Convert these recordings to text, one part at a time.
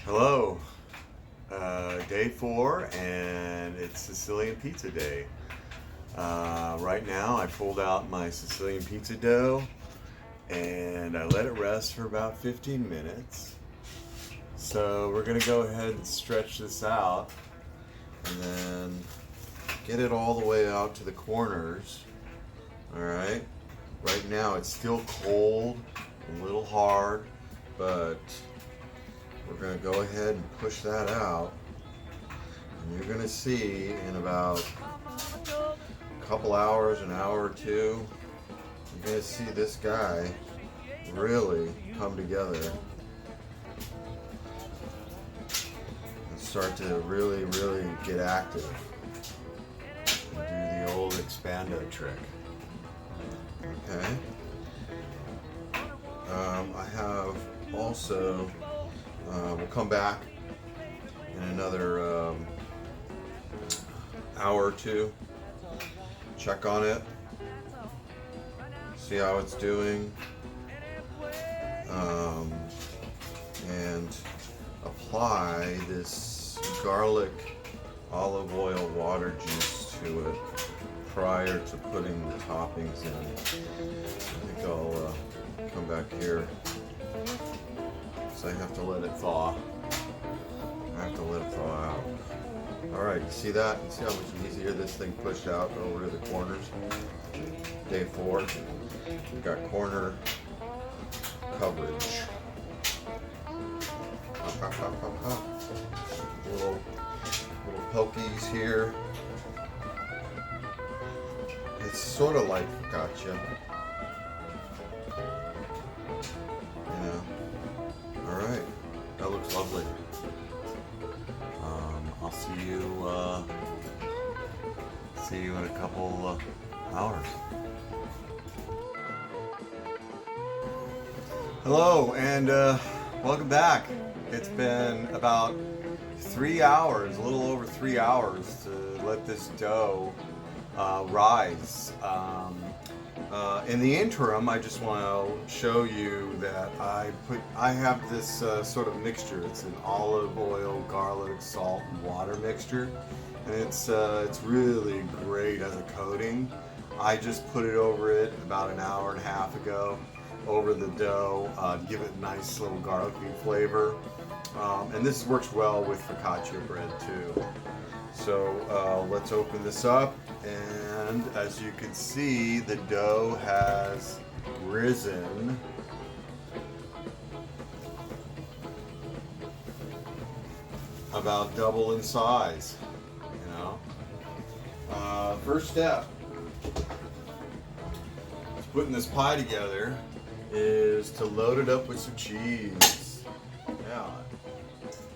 Hello, day 4, and it's Sicilian Pizza Day. Right now I pulled out my Sicilian pizza dough and I let it rest for about 15 minutes. So we're gonna go ahead and stretch this out and then get it all the way out to the corners. Alright, right now it's still cold, a little hard, but we're going to go ahead and push that out, and you're going to see in about a couple hours, an hour or two, you're going to see this guy really come together and start to really get active and do the old expando trick. Okay. I have also we'll come back in another hour or two, check on it, see how it's doing, and apply this garlic olive oil water juice to it prior to putting the toppings in. I think I'll come back here. So I have to let it thaw. I have to let it thaw out. Alright, you see that? You see how much easier this thing pushed out over to the corners? Day 4. We've got corner coverage. Little pokies here. It's sort of like focaccia. Alright, that looks lovely. I'll see you in a couple hours. Hello, and welcome back. It's been about 3 hours, a little over 3 hours, to let this dough rise. In the interim, I just want to show you that I have this sort of mixture. It's an olive oil, garlic, salt, and water mixture, and it's really great as a coating. I just put it over it about an hour and a half ago, over the dough, to give it a nice little garlicky flavor. And this works well with focaccia bread too. So let's open this up, and as you can see, the dough has risen about double in size, you know. First step to putting this pie together is to load it up with some cheese. Yeah.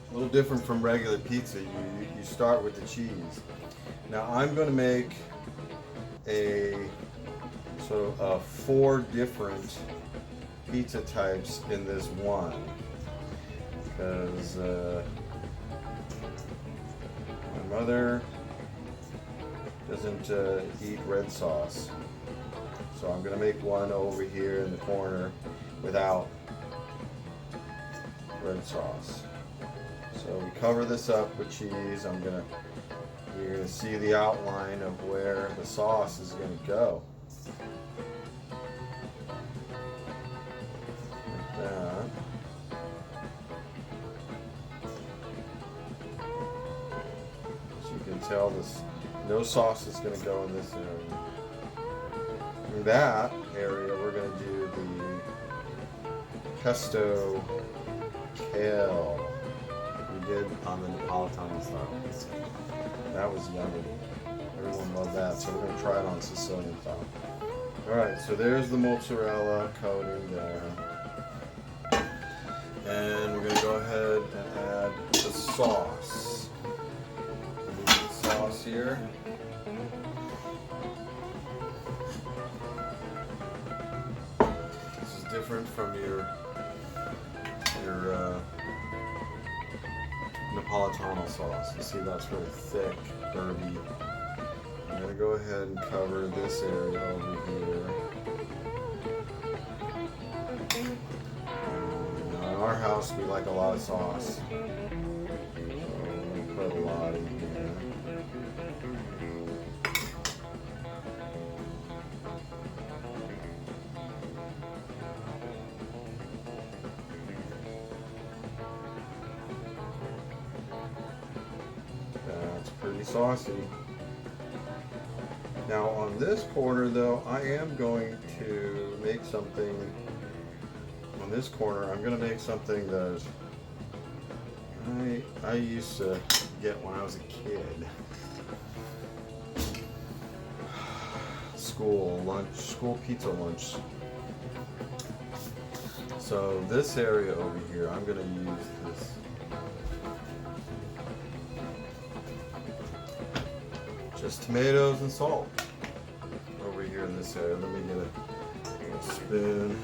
A little different from regular pizza. You start with the cheese. Now I'm going to make a sort of 4 different pizza types in this one, because my mother doesn't eat red sauce, so I'm going to make one over here in the corner without red sauce. So we cover this up with cheese. You're gonna see the outline of where the sauce is gonna go. Like that. So you can tell no sauce is gonna go in this area. In that area, we're gonna do the pesto kale. Did on the Napolitano style. That was yummy. Everyone loved that, so we're going to try it on Sicilian style. Alright, so there's the mozzarella coating there. And we're going to go ahead and add the sauce. The sauce here. This is different from your Napolitano sauce. You see, that's really thick, herby. I'm going to go ahead and cover this area over here. Now in our house, we like a lot of sauce. That's pretty saucy. Now on this corner though, I am going to make something, on this corner, I'm going to make something that I used to get when I was a kid. School pizza lunch. So this area over here, I'm going to use this. Just tomatoes and salt over here in this area. Let me get a spoon.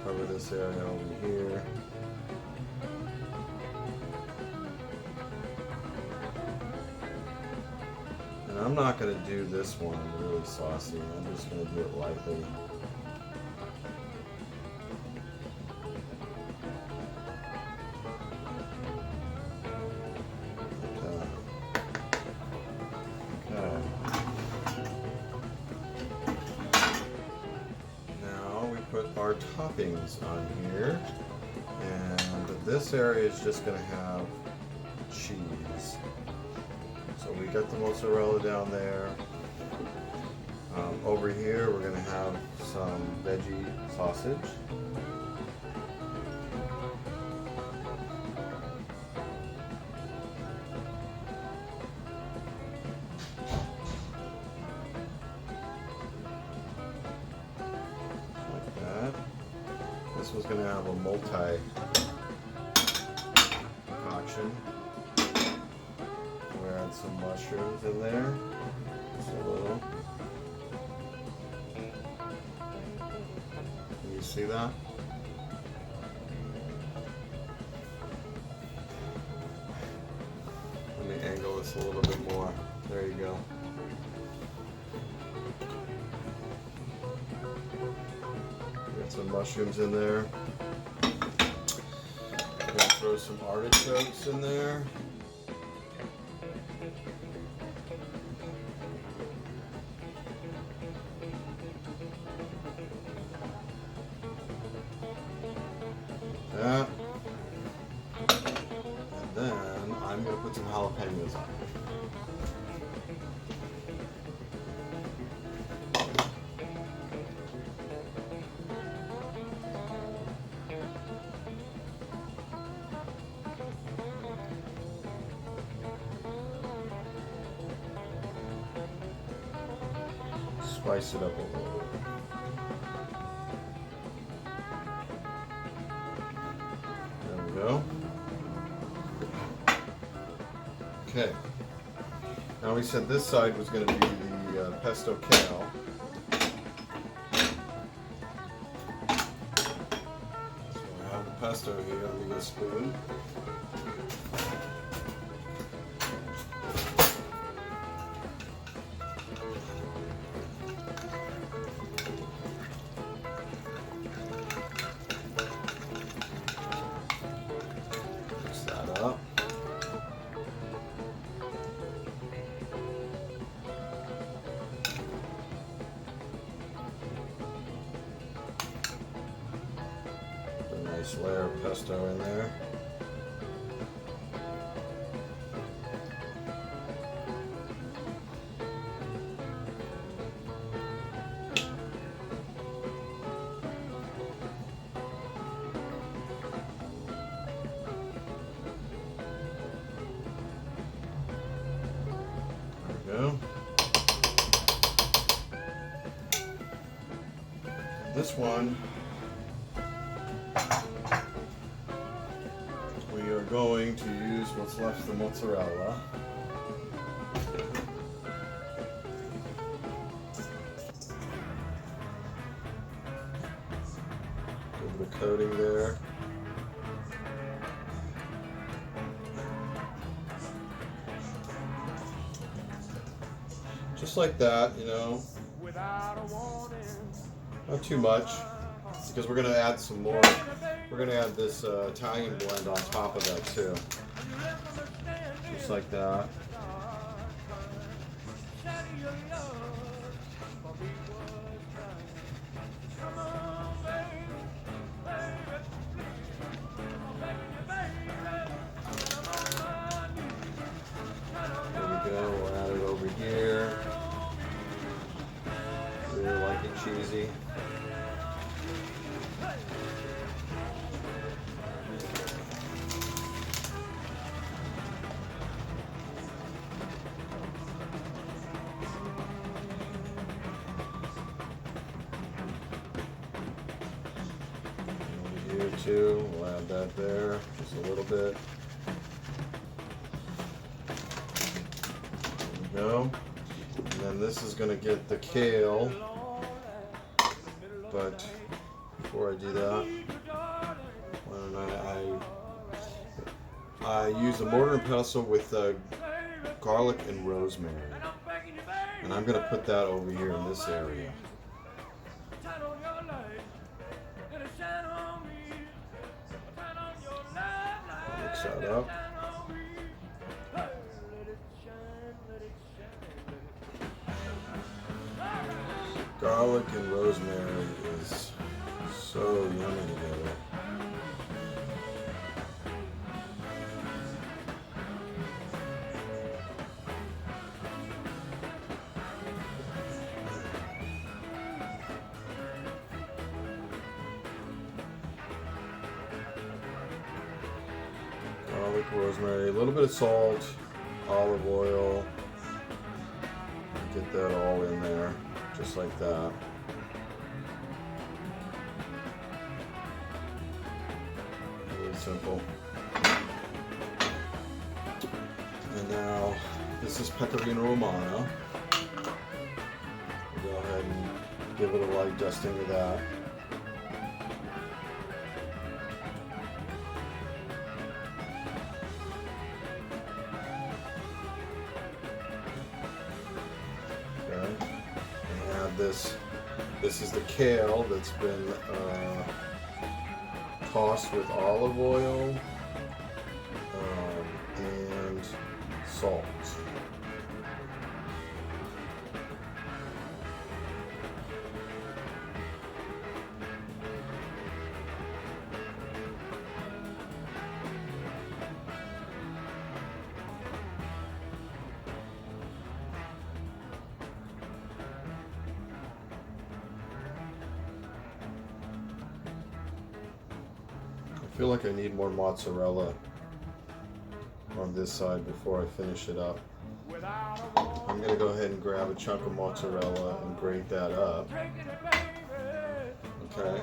Cover this area over here. And I'm not going to do this one really saucy. I'm just going to do it lightly. Our toppings on here, and this area is just going to have cheese. So we got the mozzarella down there. Over here we're going to have some veggie sausage. This was going to have a multi concoction. We add some mushrooms in there, just a little. Can you see that? Let me angle this a little bit more. There you go. Some mushrooms in there. Gonna throw some artichokes in there. That. And then I'm gonna put some jalapenos on it. Spice it up a little bit. There we go. Okay. Now we said this side was going to be the pesto kale. So I have the pesto here. Let me get a spoon. Up. Put a nice layer of pesto in there. Go. This one we are going to use what's left of the mozzarella. Give it a coating there. Just like that, you know, not too much, because we're going to add some more. We're going to add this Italian blend on top of that too, just like that. cheesy. Here too, we'll add that there, just a little bit. There we go. And then this is going to get the kale. But before I do that, why don't I use a mortar and pestle with garlic and rosemary. And I'm going to put that over here in this area. Mix that up. Garlic and rosemary is so yummy together. Garlic, rosemary, a little bit of salt, olive oil. Get that all in there, just like that. Really simple. And now, this is Pecorino Romano. We'll go ahead and give it a light dusting of that. This is the kale that's been tossed with olive oil and salt. I feel like I need more mozzarella on this side before I finish it up. I'm going to go ahead and grab a chunk of mozzarella and grate that up. Okay.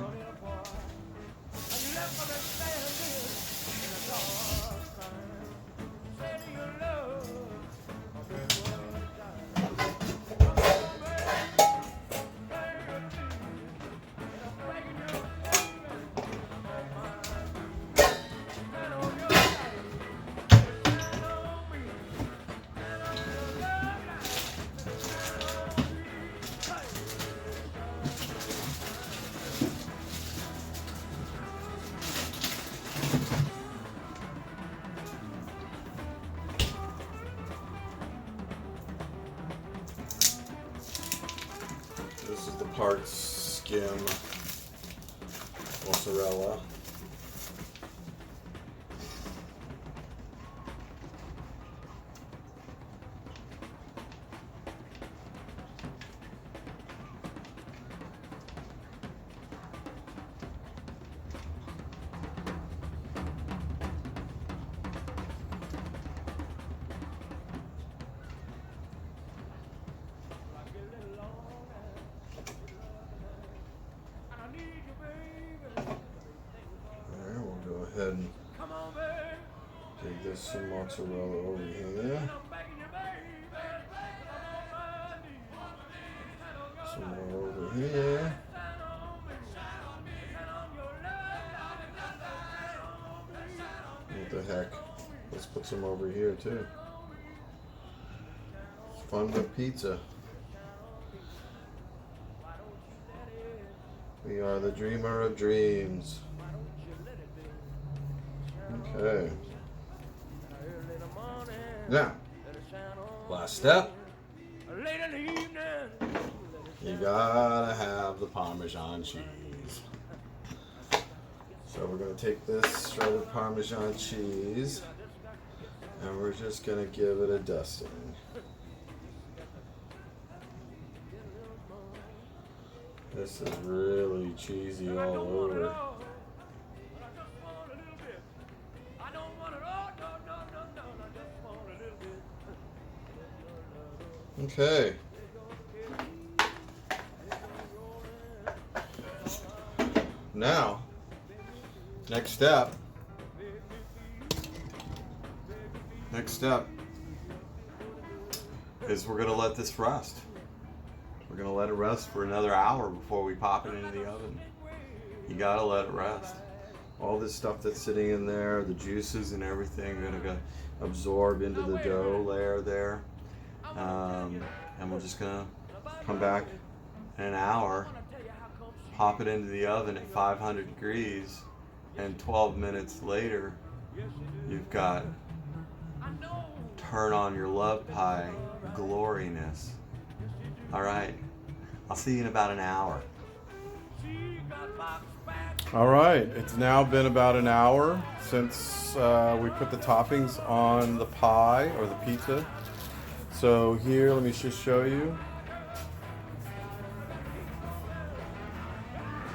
This is the part skim mozzarella. Ahead and take this some mozzarella over here. Some more over here. What the heck? Let's put some over here too. It's fun with pizza. We are the dreamer of dreams. Okay. Now, last step. You gotta have the Parmesan cheese. So we're gonna take this shredded Parmesan cheese and we're just gonna give it a dusting. This is really cheesy all over. Okay. Now, next step is we're gonna let this rest. We're gonna let it rest for another hour before we pop it into the oven. You gotta let it rest. All this stuff that's sitting in there, the juices and everything, are gonna absorb into the dough layer there. And we're just gonna come back in an hour, pop it into the oven at 500 degrees, and 12 minutes later, you've got turn on your love pie gloriness. All right, I'll see you in about an hour. All right, it's now been about an hour since we put the toppings on the pie or the pizza. So here, let me just show you.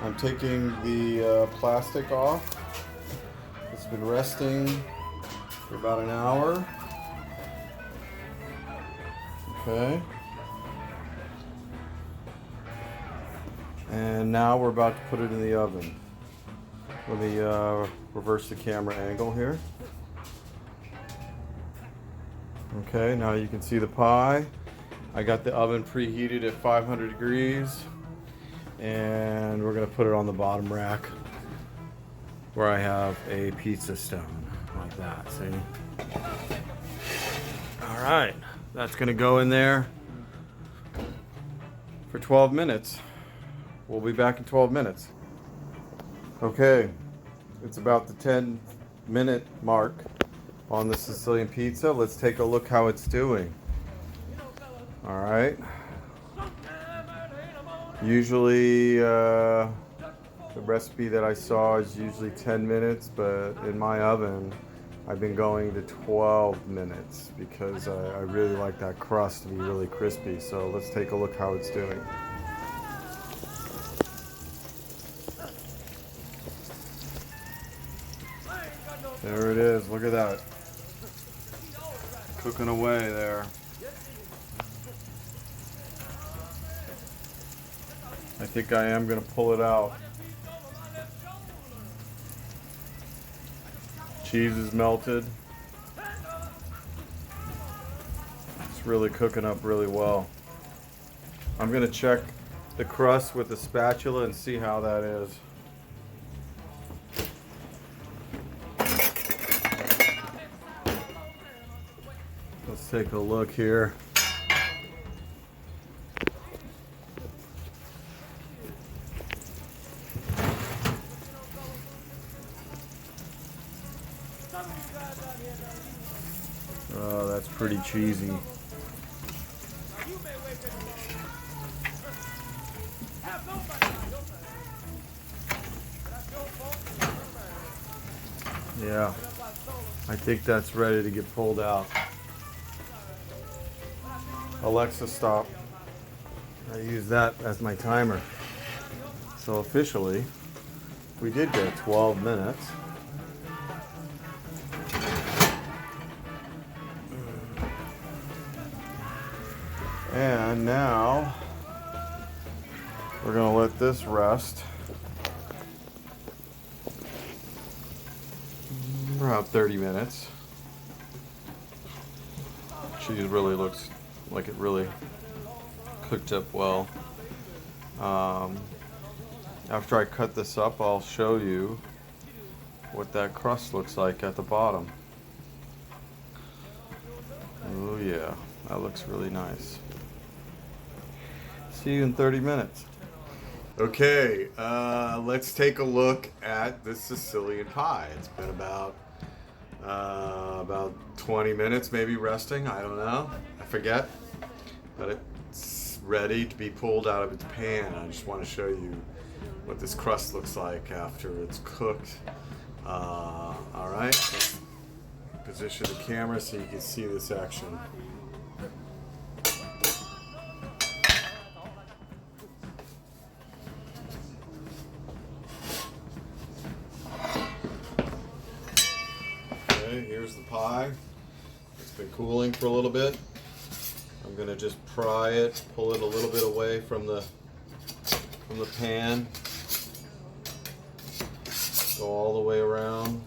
I'm taking the plastic off. It's been resting for about an hour. Okay. And now we're about to put it in the oven. Let me reverse the camera angle here. Okay, now you can see the pie. I got the oven preheated at 500 degrees. And we're gonna put it on the bottom rack where I have a pizza stone like that, see? All right, that's gonna go in there for 12 minutes. We'll be back in 12 minutes. Okay, it's about the 10-minute mark on the Sicilian pizza. Let's take a look how it's doing. All right. Usually, the recipe that I saw is usually 10 minutes, but in my oven, I've been going to 12 minutes because I really like that crust to be really crispy. So let's take a look how it's doing. There it is, look at that. Cooking away there. I think I am going to pull it out. Cheese is melted. It's really cooking up really well. I'm going to check the crust with the spatula and see how that is. Let's take a look here. Oh, that's pretty cheesy. Yeah, I think that's ready to get pulled out. Alexa, stop. I use that as my timer. So officially, we did get 12 minutes. And now we're going to let this rest for about 30 minutes. Cheese really looks like it really cooked up well. After I cut this up, I'll show you what that crust looks like at the bottom. Oh yeah, that looks really nice. See you in 30 minutes. Okay, let's take a look at the Sicilian pie. It's been about 20 minutes maybe resting, I don't know, I forget. But it's ready to be pulled out of its pan. I just want to show you what this crust looks like after it's cooked. All right, let's position the camera so you can see this action. pie. It's been cooling for a little bit. I'm gonna just pry it, pull it a little bit away from the pan. Go all the way around.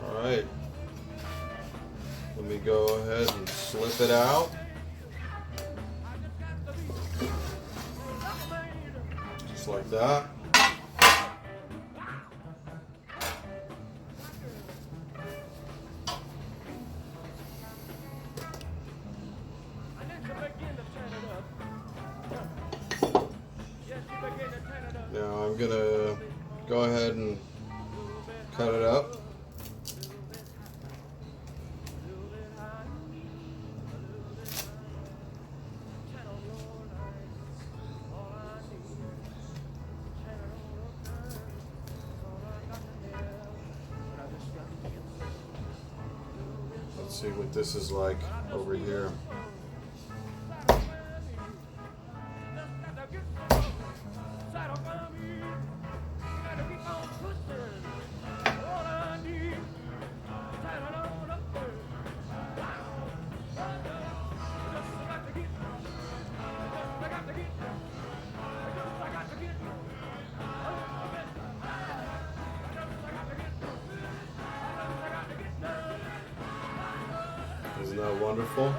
Alright, let me go ahead and slip it out. Just like that. Now I'm gonna go ahead and cut it up. Let's see what this is like over here. Isn't that wonderful?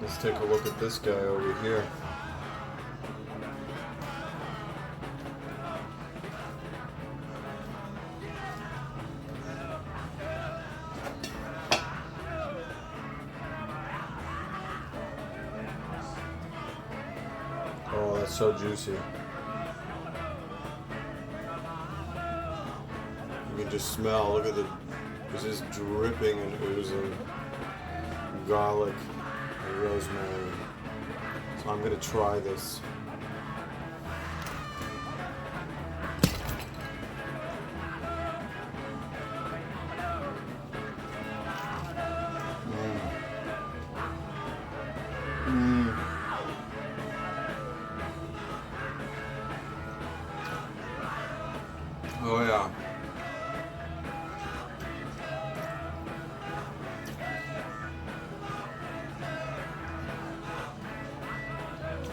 Let's take a look at this guy over here. Oh, that's so juicy. You can just smell, look at it's just dripping and oozing garlic and rosemary. So I'm gonna try this. Oh yeah.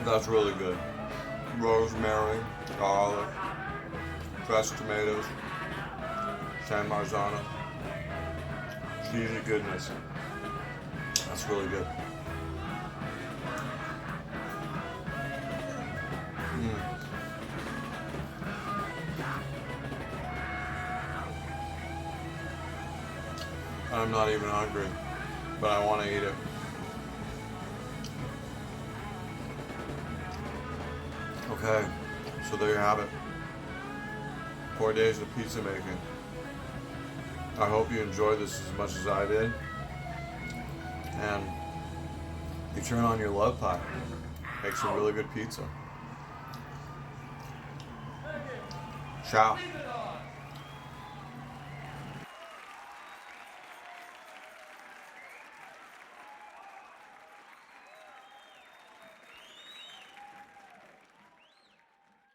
That's really good. Rosemary, garlic, fresh tomatoes, San Marzano, cheesy goodness. That's really good. I'm not even hungry, but I want to eat it. Okay, so there you have it. 4 days of pizza making. I hope you enjoyed this as much as I did. And you turn on your love pie. Make some really good pizza. Ciao.